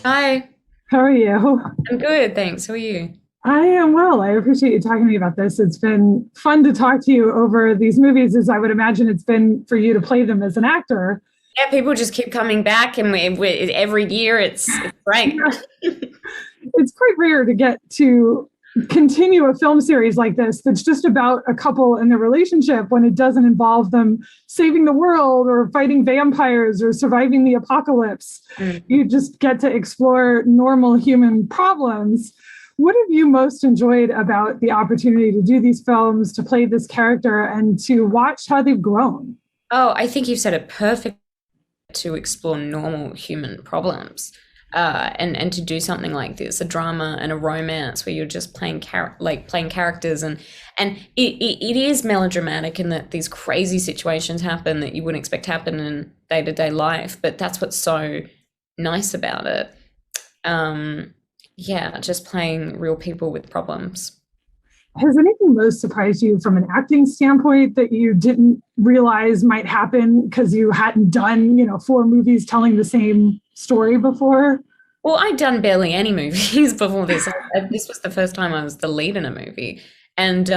Hi, How are you? I'm good, thanks. How are you? I am well. I appreciate you talking to me about this. It's been fun to talk to you over these movies, as I would imagine it's been for you to play them as an actor. Yeah, people just keep coming back, and every year it's great. Yeah, it's quite rare to get to continue a film series like this that's just about a couple and their relationship when it doesn't involve them saving the world or fighting vampires or surviving the apocalypse. Mm. You just get to explore normal human problems. What have you most enjoyed about the opportunity to do these films, to play this character, and to watch how they've grown? Oh, I think you've said it perfect to explore normal human problems, and to do something like this, a drama and a romance where you're just playing characters, and it is melodramatic in that these crazy situations happen that you wouldn't expect to happen in day to day life, but that's what's so nice about it. Um, yeah, just playing real people with problems. Has anything most surprised you from an acting standpoint that you didn't realize might happen because you hadn't done, four movies telling the same story before? Well, I'd done barely any movies before this. This was the first time I was the lead in a movie, and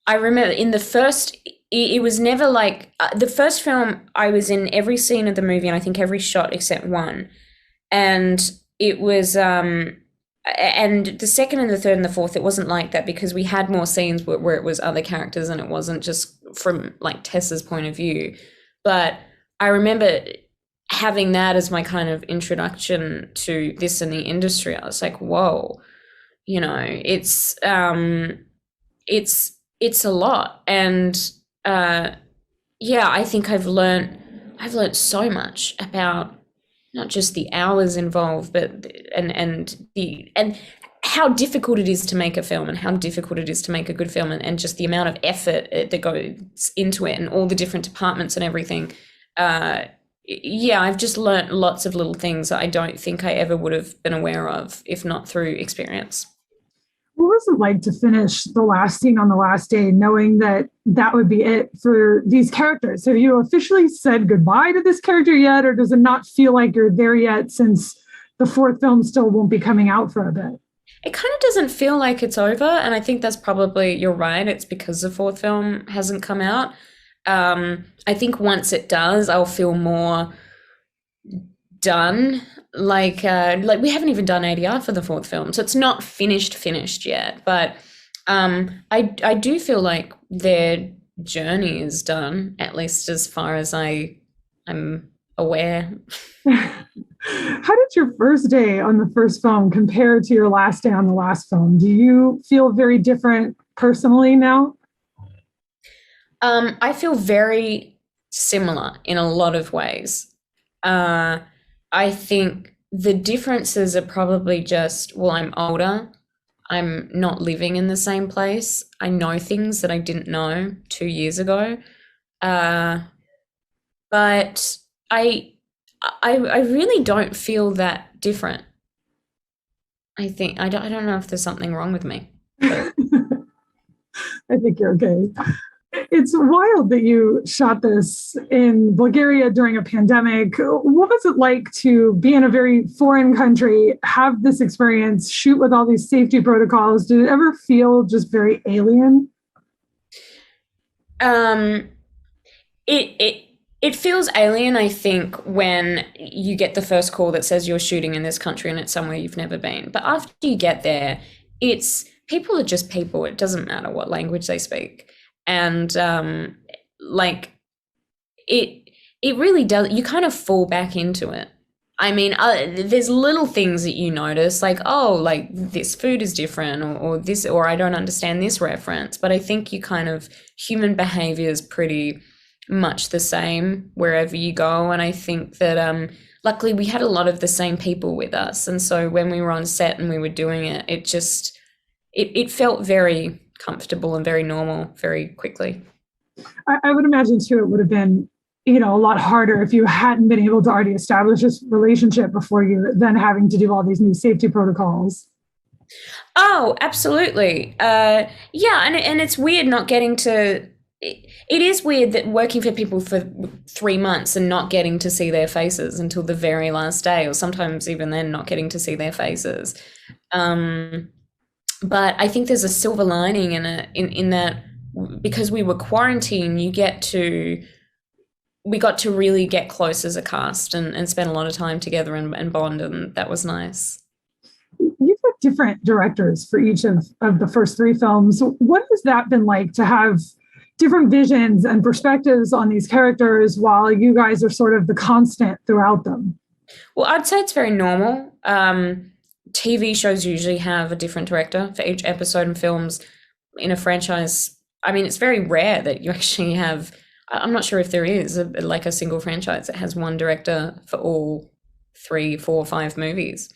I remember in the first. It was never like the first film. I was in every scene of the movie, and I think every shot except one. And it was and the second and the third and the fourth, it wasn't like that because we had more scenes where it was other characters and it wasn't just from like Tessa's point of view. But I remember having that as my kind of introduction to this in the industry. I was like, whoa, it's a lot. And yeah, I think I've learned so much about not just the hours involved, but and how difficult it is to make a film and how difficult it is to make a good film, and just the amount of effort that goes into it and all the different departments and everything. Yeah, I've just learnt lots of little things that I don't think I ever would have been aware of if not through experience. What was it like to finish the last scene on the last day, knowing that that would be it for these characters? Have you officially said goodbye to this character yet, or does it not feel like you're there yet since the fourth film still won't be coming out for a bit? It kind of doesn't feel like it's over, and I think that's probably, you're right, it's because the fourth film hasn't come out. I think once it does, I'll feel more done. Like we haven't even done ADR for the fourth film, so it's not finished yet. But I do feel like their journey is done, at least as far as I'm aware. How did your first day on the first film compare to your last day on the last film? Do you feel very different personally now? I feel very similar in a lot of ways. Uh, I think the differences are probably just, well, I'm older. I'm not living in the same place. I know things that I didn't know 2 years ago. Uh, but I, I really don't feel that different. I don't know if there's something wrong with me, but I think you're okay. It's wild that you shot this in Bulgaria during a pandemic. What was it like to be in a very foreign country, have this experience, shoot with all these safety protocols? Did it ever feel just very alien? um, it it feels alien, I think, when you get the first call that says you're shooting in this country and it's somewhere you've never been. But after you get there, it's people are just people. It doesn't matter what language they speak, and like it it really does. You kind of fall back into it. I mean, there's little things that you notice, like, oh, like this food is different, or this, or I don't understand this reference. But I think you kind of, human behavior is pretty much the same wherever you go. And I think that luckily we had a lot of the same people with us. And so when we were on set and we were doing it, it felt very comfortable and very normal very quickly. I would imagine too, it would have been, a lot harder if you hadn't been able to already establish this relationship before you then having to do all these new safety protocols. Oh, absolutely. Yeah, and it's weird not getting to. it is weird that working for people for 3 months and not getting to see their faces until the very last day, or sometimes even then not getting to see their faces. Um, but I think there's a silver lining in that, because we were quarantined, we got to really get close as a cast and spend a lot of time together and bond, and that was nice. You've got different directors for each of the first three films. What has that been like to have different visions and perspectives on these characters while you guys are sort of the constant throughout them? Well, I'd say it's very normal. TV shows usually have a different director for each episode, and films in a franchise, I mean, it's very rare that you actually have, I'm not sure if there is like a single franchise that has one director for all three, four, five movies.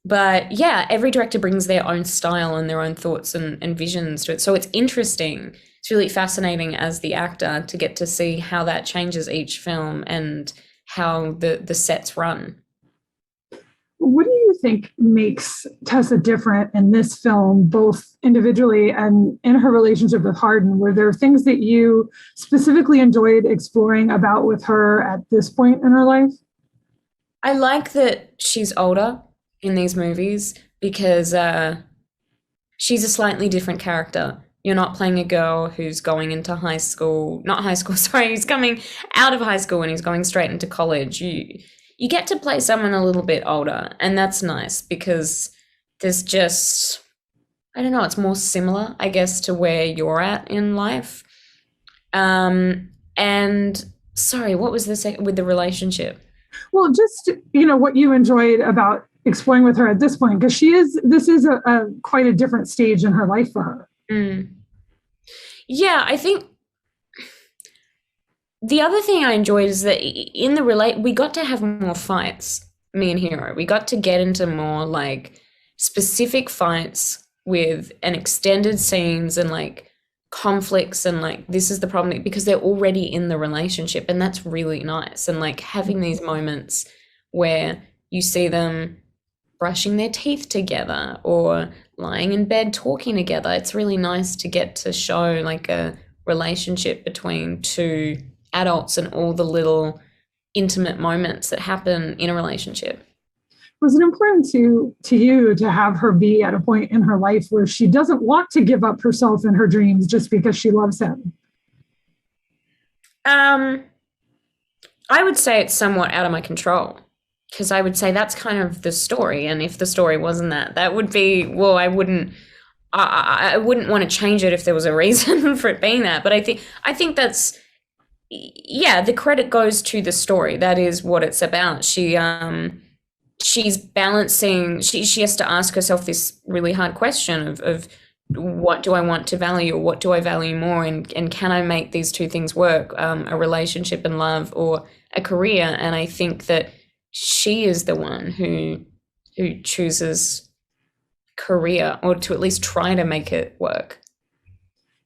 But yeah, every director brings their own style and their own thoughts and visions to it. So it's interesting. It's really fascinating as the actor to get to see how that changes each film and how the sets run. What do you think makes Tessa different in this film, both individually and in her relationship with Harden? Were there things that you specifically enjoyed exploring about with her at this point in her life? I like that she's older in these movies because she's a slightly different character. You're not playing a girl who's going into high school, not high school, sorry, who's coming out of high school and he's going straight into college. You get to play someone a little bit older, and that's nice because there's just, I don't know, it's more similar, I guess, to where you're at in life. And sorry, what was the second with the relationship? Well, just, what you enjoyed about exploring with her at this point, because this is a quite a different stage in her life for her. Mm. Yeah, I think the other thing I enjoyed is that in the we got to have more fights, me and Hero. We got to get into more like specific fights with an extended scenes and like conflicts and like this is the problem, because they're already in the relationship, and that's really nice. And like having these moments where you see them brushing their teeth together or lying in bed talking together, it's really nice to get to show like a relationship between two adults and all the little intimate moments that happen in a relationship. Was it important to you to have her be at a point in her life where she doesn't want to give up herself and her dreams just because she loves him? I would say it's somewhat out of my control, because I would say that's kind of the story, and if the story wasn't that would be, well, I wouldn't want to change it if there was a reason for it being that. But I think that's, yeah, the credit goes to the story. That is what it's about. She's balancing, she has to ask herself this really hard question of what do I want to value, or what do I value more, and can I make these two things work, a relationship and love, or a career? And I think that she is the one who chooses career, or to at least try to make it work.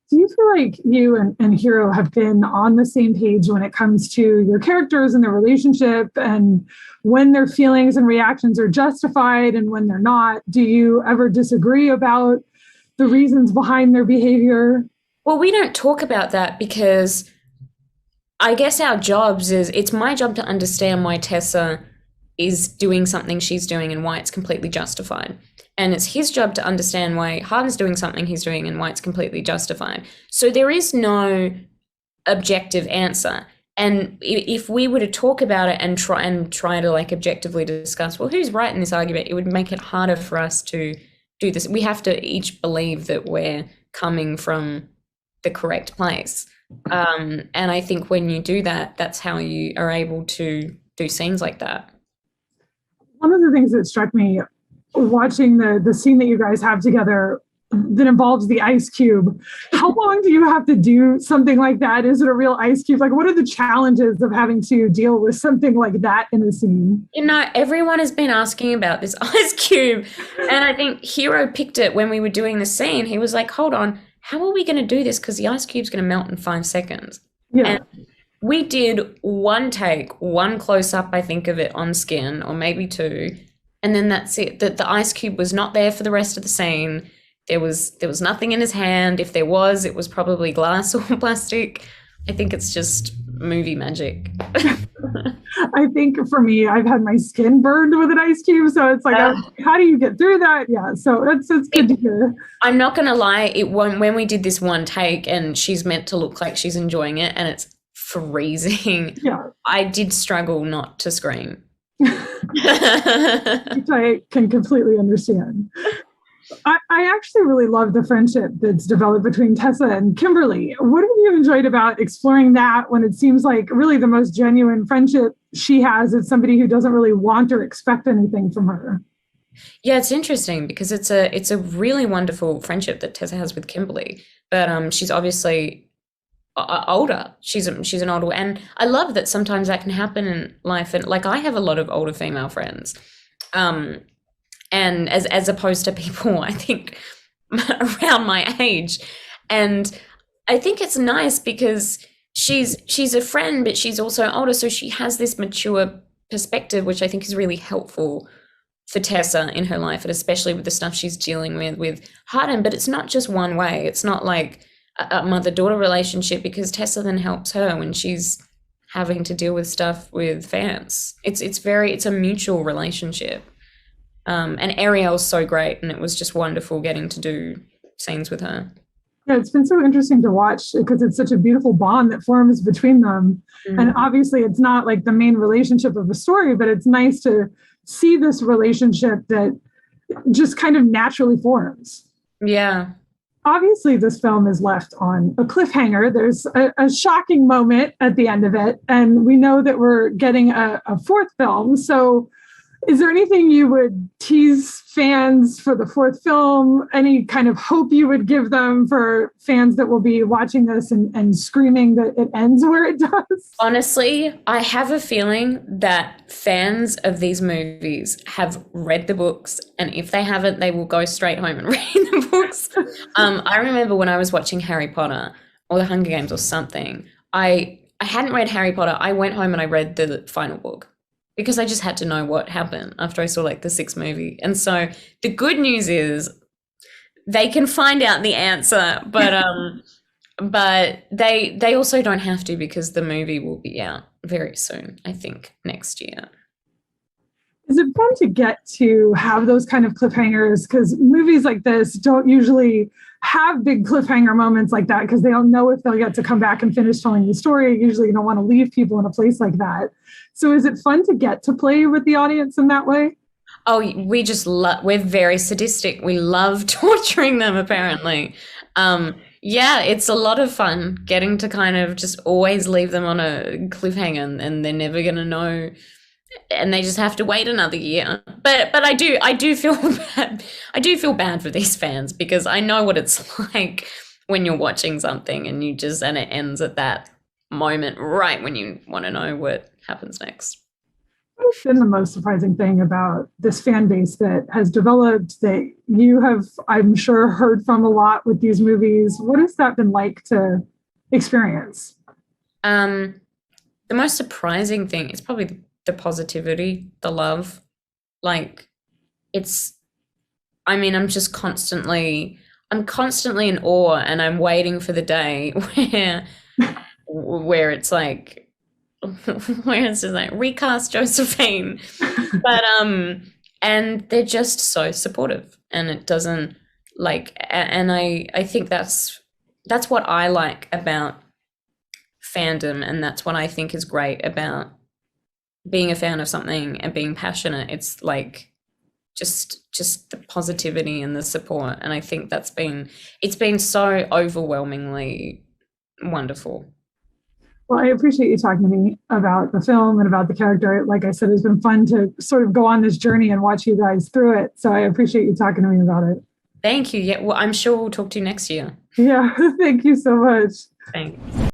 Do you feel like you and Hero have been on the same page when it comes to your characters and their relationship, and when their feelings and reactions are justified and when they're not? Do you ever disagree about the reasons behind their behavior? Well, we don't talk about that because I guess our jobs it's my job to understand why Tessa is doing something she's doing and why it's completely justified. And it's his job to understand why Harden's doing something he's doing and why it's completely justified. So there is no objective answer. And if we were to talk about it and try to like objectively discuss, well, who's right in this argument, it would make it harder for us to do this. We have to each believe that we're coming from the correct place. And I think when you do that, that's how you are able to do scenes like that. One of the things that struck me watching the scene that you guys have together that involves the ice cube, how long do you have to do something like that? Is it a real ice cube? Like, what are the challenges of having to deal with something like that in a scene? Everyone has been asking about this ice cube, and I think Hero picked it when we were doing the scene. He was like, hold on, how are we going to do this? Because the ice cube's going to melt in 5 seconds. Yeah. And we did one take, one close up, I think, of it on skin, or maybe two. And then that's it. The ice cube was not there for the rest of the scene. there was nothing in his hand. If there was, it was probably glass or plastic. I think it's just movie magic. I think for me, I've had my skin burned with an ice cube, so it's like, how do you get through that? Yeah, so it's good to hear. I'm not gonna lie, when we did this one take, and she's meant to look like she's enjoying it, and it's freezing. Yeah, I did struggle not to scream. which I can completely understand. I actually really love the friendship that's developed between Tessa and Kimberly. What have you enjoyed about exploring that when it seems like really the most genuine friendship she has is somebody who doesn't really want or expect anything from her? Yeah, it's interesting because it's a really wonderful friendship that Tessa has with Kimberly, but she's obviously older. She's an older, and I love that sometimes that can happen in life. And like I have a lot of older female friends. And as opposed to people, I think, around my age. And I think it's nice because she's a friend, but she's also older. So she has this mature perspective, which I think is really helpful for Tessa in her life, and especially with the stuff she's dealing with Harden. But it's not just one way. It's not like a mother-daughter relationship, because Tessa then helps her when she's having to deal with stuff with fans. It's a mutual relationship. And Ariel's so great, and it was just wonderful getting to do scenes with her. Yeah, it's been so interesting to watch because it's such a beautiful bond that forms between them. Mm-hmm. And obviously it's not like the main relationship of the story, but it's nice to see this relationship that just kind of naturally forms. Yeah. Obviously, this film is left on a cliffhanger. There's a shocking moment at the end of it, and we know that we're getting a fourth film. So is there anything you would tease fans for the fourth film? Any kind of hope you would give them for fans that will be watching this and screaming that it ends where it does? Honestly, I have a feeling that fans of these movies have read the books, and if they haven't, they will go straight home and read the books. I remember when I was watching Harry Potter or The Hunger Games or something, I hadn't read Harry Potter. I went home and I read the final book, because I just had to know what happened after I saw like the sixth movie. And so the good news is they can find out the answer, but they also don't have to, because the movie will be out very soon, I think next year. Is it fun to get to have those kind of cliffhangers? Because movies like this don't usually have big cliffhanger moments like that, because they don't know if they'll get to come back and finish telling the story. Usually you don't want to leave people in a place like that. So is it fun to get to play with the audience in that way? Oh, we're very sadistic. We love torturing them, apparently. Yeah, it's a lot of fun getting to kind of just always leave them on a cliffhanger, and they're never going to know, and they just have to wait another year. But I do feel bad. I do feel bad for these fans, because I know what it's like when you're watching something and it ends at that moment right when you want to know what happens next. What's been the most surprising thing about this fan base that has developed, that you have, I'm sure, heard from a lot with these movies? What has that been like to experience? The most surprising thing is probably the positivity, the love. Like, I'm constantly in awe, and I'm waiting for the day where it's like, where it's just like recast Josephine. But and they're just so supportive, and it doesn't and I think that's what I like about fandom, and that's what I think is great about being a fan of something and being passionate. It's like just the positivity and the support, and I think it's been so overwhelmingly wonderful. Well, I appreciate you talking to me about the film and about the character. Like I said, it's been fun to sort of go on this journey and watch you guys through it. So I appreciate you talking to me about it. Thank you. Yeah, well, I'm sure we'll talk to you next year. Yeah, thank you so much. Thanks.